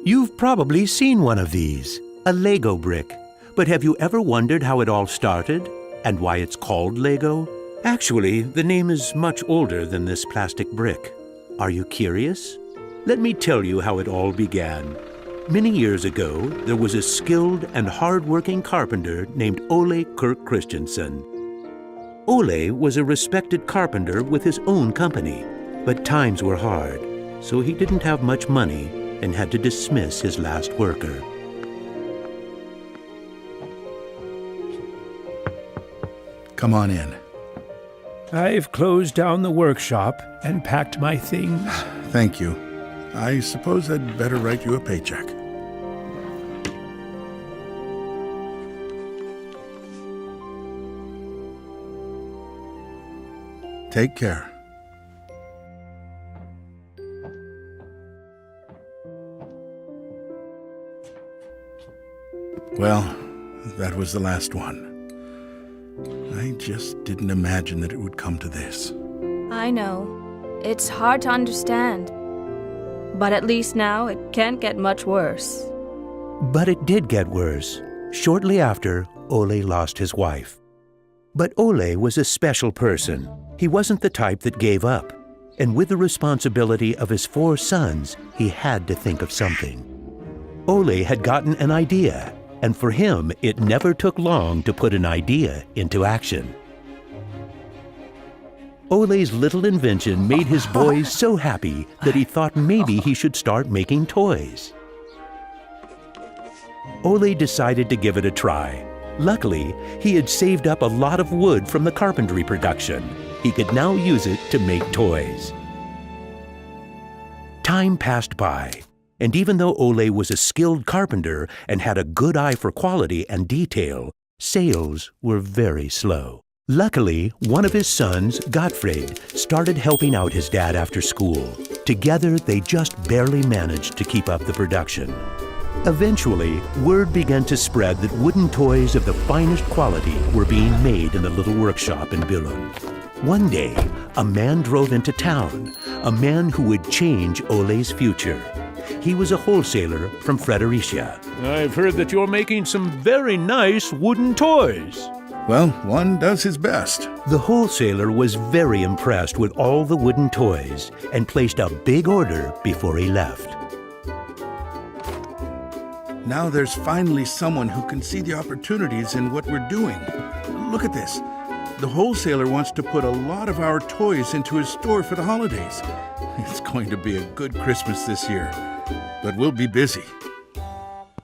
You've probably seen one of these, a Lego brick. But have you ever wondered how it all started and why it's called Lego? Actually, the name is much older than this plastic brick. Are you curious? Let me tell you how it all began. Many years ago, there was a skilled and hard-working carpenter named Ole Kirk Christensen. Ole was a respected carpenter with his own company, but times were hard, so he didn't have much money and had to dismiss his last worker. Come on in. I've closed down the workshop and packed my things. Thank you. I suppose I'd better write you a paycheck. Take care. Well, that was the last one. I just didn't imagine that it would come to this. I know. It's hard to understand. But at least now it can't get much worse. But it did get worse. Shortly after, Ole lost his wife. But Ole was a special person. He wasn't the type that gave up. And with the responsibility of his 4 sons, he had to think of something. Ole had gotten an idea, and for him, it never took long to put an idea into action. Ole's little invention made his boys so happy that he thought maybe he should start making toys. Ole decided to give it a try. Luckily, he had saved up a lot of wood from the carpentry production. He could now use it to make toys. Time passed by, and even though Ole was a skilled carpenter and had a good eye for quality and detail, sales were very slow. Luckily, one of his sons, Gottfried, started helping out his dad after school. Together, they just barely managed to keep up the production. Eventually, word began to spread that wooden toys of the finest quality were being made in the little workshop in Billund. One day, a man drove into town, a man who would change Ole's future. He was a wholesaler from Fredericia. I've heard that you're making some very nice wooden toys. Well, one does his best. The wholesaler was very impressed with all the wooden toys and placed a big order before he left. Now there's finally someone who can see the opportunities in what we're doing. Look at this. The wholesaler wants to put a lot of our toys into his store for the holidays. It's going to be a good Christmas this year, but we'll be busy.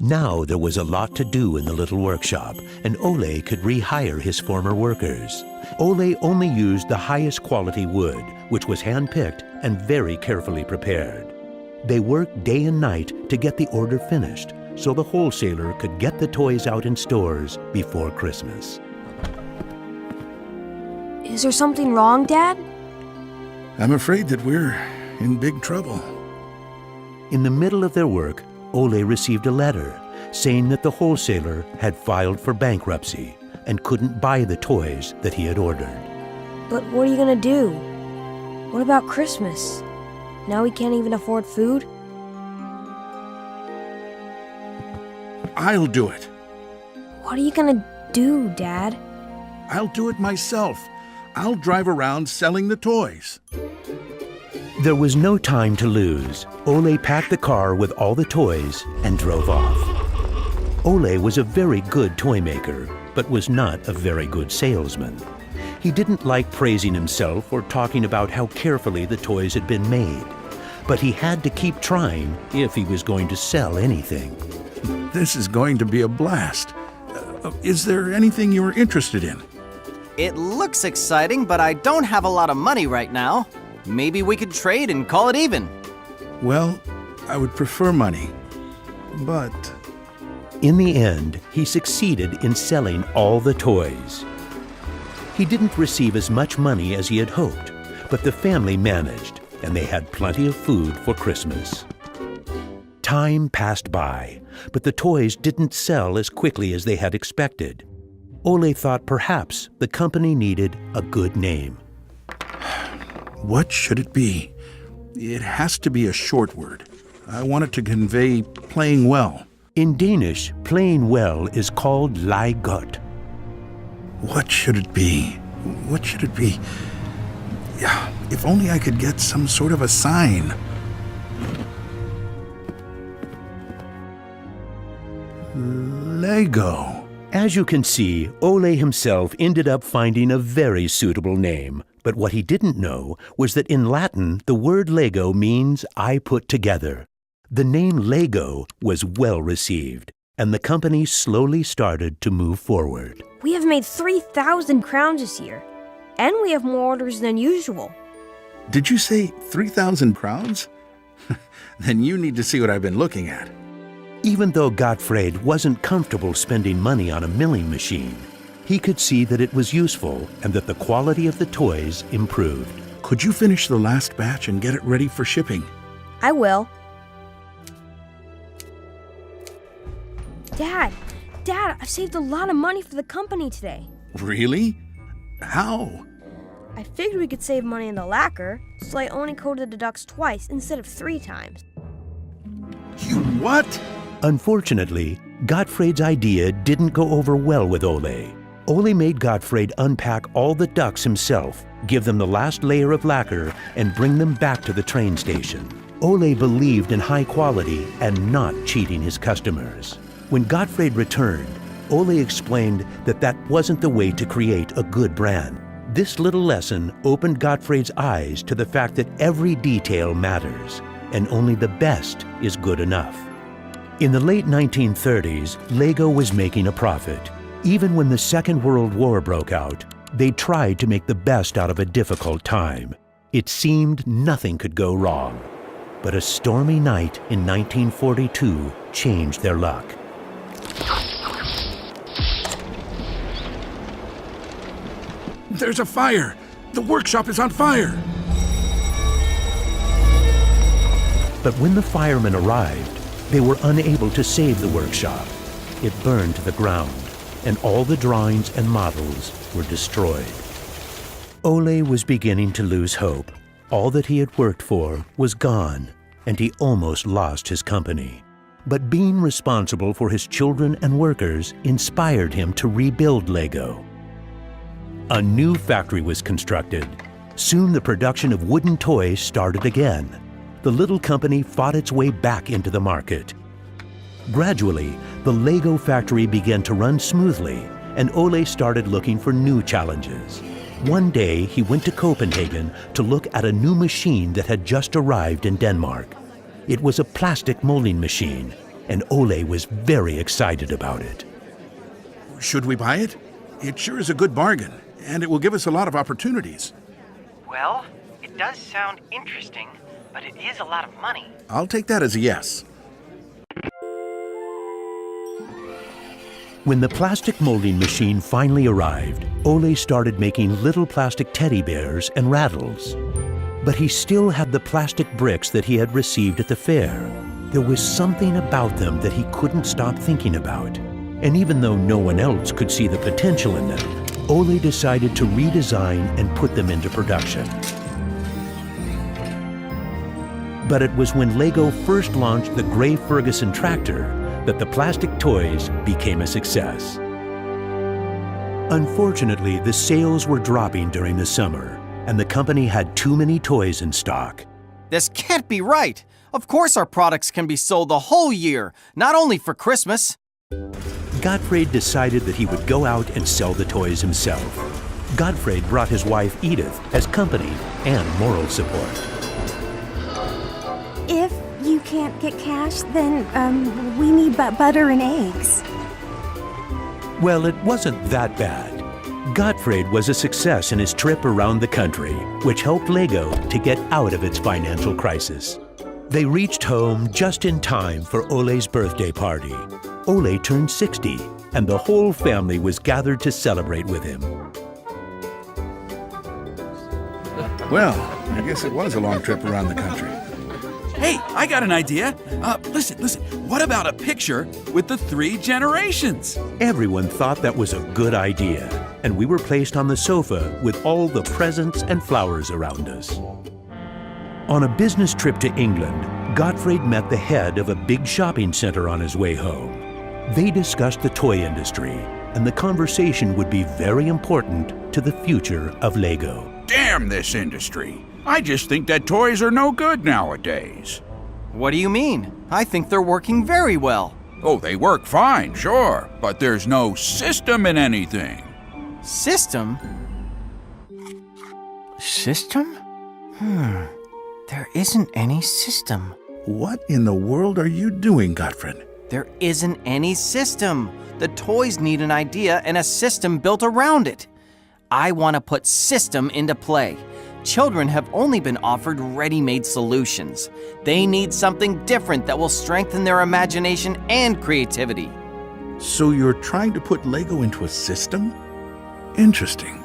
Now there was a lot to do in the little workshop, and Ole could rehire his former workers. Ole only used the highest quality wood, which was hand-picked and very carefully prepared. They worked day and night to get the order finished, so the wholesaler could get the toys out in stores before Christmas. Is there something wrong, Dad? I'm afraid that we're in big trouble. In the middle of their work, Ole received a letter saying that the wholesaler had filed for bankruptcy and couldn't buy the toys that he had ordered. But what are you gonna do? What about Christmas? Now we can't even afford food? I'll do it. What are you gonna do, Dad? I'll do it myself. I'll drive around selling the toys. There was no time to lose. Ole packed the car with all the toys and drove off. Ole was a very good toy maker, but was not a very good salesman. He didn't like praising himself or talking about how carefully the toys had been made. But he had to keep trying if he was going to sell anything. This is going to be a blast. Is there anything you're interested in? It looks exciting, but I don't have a lot of money right now. Maybe we could trade and call it even. Well, I would prefer money, but... In the end, he succeeded in selling all the toys. He didn't receive as much money as he had hoped, but the family managed, and they had plenty of food for Christmas. Time passed by, but the toys didn't sell as quickly as they had expected. Ole thought perhaps the company needed a good name. What should it be? It has to be a short word. I want it to convey playing well. In Danish, playing well is called leg godt. What should it be? What should it be? Yeah, if only I could get some sort of a sign. Lego. As you can see, Ole himself ended up finding a very suitable name. But what he didn't know was that in Latin, the word Lego means I put together. The name Lego was well received, and the company slowly started to move forward. We have made 3,000 crowns this year, and we have more orders than usual. Did you say 3,000 crowns? Then you need to see what I've been looking at. Even though Gottfried wasn't comfortable spending money on a milling machine, he could see that it was useful and that the quality of the toys improved. Could you finish the last batch and get it ready for shipping? I will. Dad, I've saved a lot of money for the company today. Really? How? I figured we could save money in the lacquer, so I only coated the ducks twice instead of 3 times. You what? Unfortunately, Gottfried's idea didn't go over well with Ole. Ole made Gottfried unpack all the ducks himself, give them the last layer of lacquer, and bring them back to the train station. Ole believed in high quality and not cheating his customers. When Gottfried returned, Ole explained that that wasn't the way to create a good brand. This little lesson opened Gottfried's eyes to the fact that every detail matters, and only the best is good enough. In the late 1930s, Lego was making a profit. Even when the Second World War broke out, they tried to make the best out of a difficult time. It seemed nothing could go wrong. But a stormy night in 1942 changed their luck. There's a fire! The workshop is on fire! But when the firemen arrived, they were unable to save the workshop. It burned to the ground, and all the drawings and models were destroyed. Ole was beginning to lose hope. All that he had worked for was gone, and he almost lost his company. But being responsible for his children and workers inspired him to rebuild Lego. A new factory was constructed. Soon the production of wooden toys started again. The little company fought its way back into the market. Gradually, the Lego factory began to run smoothly, and Ole started looking for new challenges. One day, he went to Copenhagen to look at a new machine that had just arrived in Denmark. It was a plastic molding machine, and Ole was very excited about it. Should we buy it? It sure is a good bargain, and it will give us a lot of opportunities. Well, it does sound interesting, but it is a lot of money. I'll take that as a yes. When the plastic molding machine finally arrived, Ole started making little plastic teddy bears and rattles. But he still had the plastic bricks that he had received at the fair. There was something about them that he couldn't stop thinking about. And even though no one else could see the potential in them, Ole decided to redesign and put them into production. But it was when Lego first launched the Gray Ferguson tractor that the plastic toys became a success. Unfortunately, the sales were dropping during the summer, and the company had too many toys in stock. This can't be right. Of course our products can be sold the whole year, not only for Christmas. Gottfried decided that he would go out and sell the toys himself. Gottfried brought his wife Edith as company and moral support. If you can't get cash, then we need butter and eggs. Well, it wasn't that bad. Gottfried was a success in his trip around the country, which helped Lego to get out of its financial crisis. They reached home just in time for Ole's birthday party. Ole turned 60, and the whole family was gathered to celebrate with him. Well, I guess it was a long trip around the country. Hey, I got an idea. Listen. What about a picture with the 3 generations? Everyone thought that was a good idea, and we were placed on the sofa with all the presents and flowers around us. On a business trip to England, Gottfried met the head of a big shopping center on his way home. They discussed the toy industry, and the conversation would be very important to the future of Lego. Damn this industry. I just think that toys are no good nowadays. What do you mean? I think they're working very well. Oh, they work fine, sure, but there's no system in anything. System? System? There isn't any system. What in the world are you doing, Gottfried? There isn't any system. The toys need an idea and a system built around it. I want to put system into play. Children have only been offered ready-made solutions. They need something different that will strengthen their imagination and creativity. So you're trying to put Lego into a system? Interesting.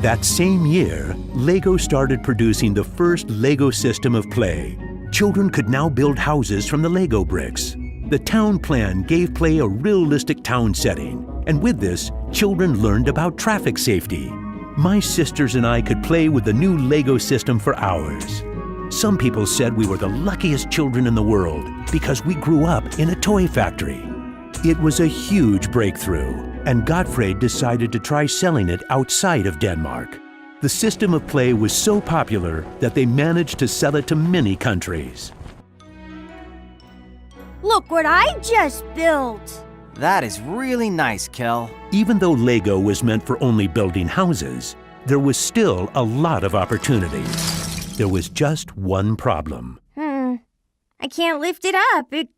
That same year, Lego started producing the first Lego system of play. Children could now build houses from the Lego bricks. The town plan gave play a realistic town setting, and with this, children learned about traffic safety. My sisters and I could play with the new Lego system for hours. Some people said we were the luckiest children in the world because we grew up in a toy factory. It was a huge breakthrough, and Gottfried decided to try selling it outside of Denmark. The system of play was so popular that they managed to sell it to many countries. Look what I just built! That is really nice, Kel. Even though Lego was meant for only building houses, there was still a lot of opportunities. There was just one problem. I can't lift it up. It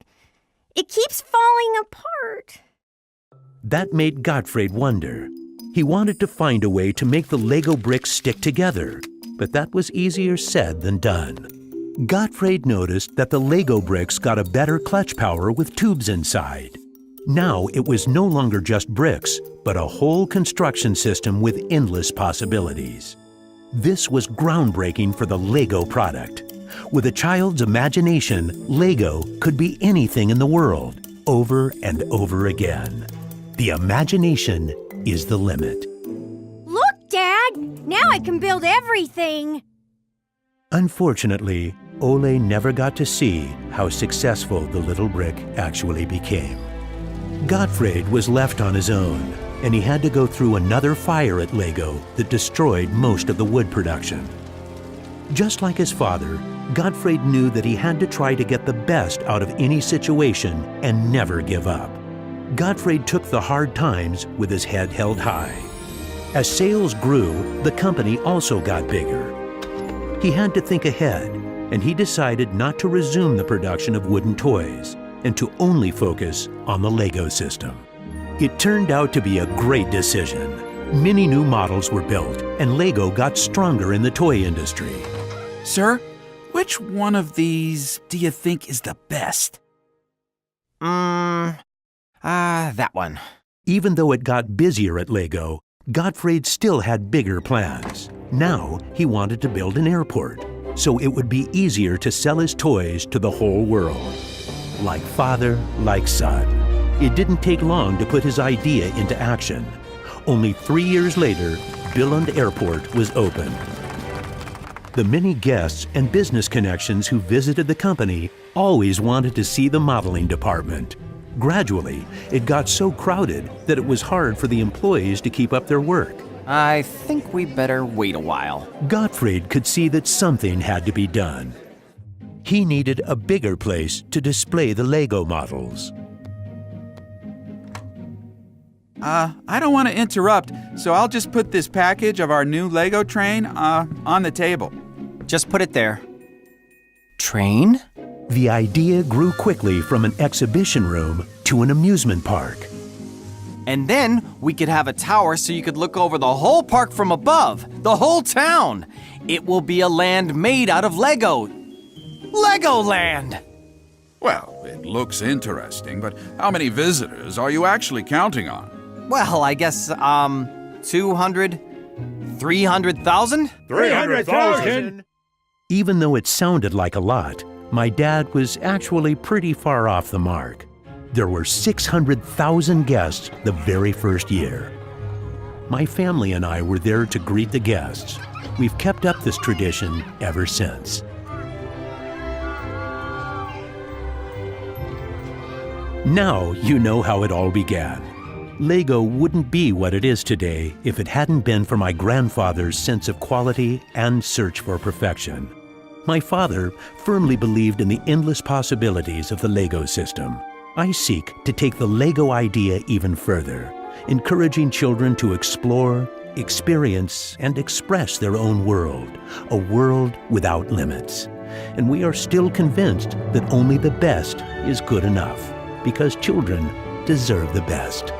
keeps falling apart. That made Gottfried wonder. He wanted to find a way to make the Lego bricks stick together, but that was easier said than done. Gottfried noticed that the Lego bricks got a better clutch power with tubes inside. Now it was no longer just bricks, but a whole construction system with endless possibilities. This was groundbreaking for the Lego product. With a child's imagination, Lego could be anything in the world, over and over again. The imagination is the limit. Look, Dad! Now I can build everything! Unfortunately, Ole never got to see how successful the little brick actually became. Gottfried was left on his own, and he had to go through another fire at Lego that destroyed most of the wood production. Just like his father, Gottfried knew that he had to try to get the best out of any situation and never give up. Gottfried took the hard times with his head held high. As sales grew, the company also got bigger. He had to think ahead, and he decided not to resume the production of wooden toys and to only focus on the Lego system. It turned out to be a great decision. Many new models were built, and Lego got stronger in the toy industry. Sir, which one of these do you think is the best? That one. Even though it got busier at Lego, Gottfried still had bigger plans. Now he wanted to build an airport, so it would be easier to sell his toys to the whole world. Like father, like son. It didn't take long to put his idea into action. Only 3 years later, Billund Airport was opened. The many guests and business connections who visited the company always wanted to see the modeling department. Gradually, it got so crowded that it was hard for the employees to keep up their work. I think we better wait a while. Gottfried could see that something had to be done. He needed a bigger place to display the Lego models. I don't want to interrupt, so I'll just put this package of our new Lego train on the table. Just put it there. Train? The idea grew quickly from an exhibition room to an amusement park. And then we could have a tower so you could look over the whole park from above, the whole town. It will be a land made out of Lego. Legoland! Well, it looks interesting, but how many visitors are you actually counting on? Well, I guess, 200, 300,000? 300,000! Even though it sounded like a lot, my dad was actually pretty far off the mark. There were 600,000 guests the very first year. My family and I were there to greet the guests. We've kept up this tradition ever since. Now you know how it all began. Lego wouldn't be what it is today if it hadn't been for my grandfather's sense of quality and search for perfection. My father firmly believed in the endless possibilities of the Lego system. I seek to take the Lego idea even further, encouraging children to explore, experience, and express their own world, a world without limits. And we are still convinced that only the best is good enough, because children deserve the best.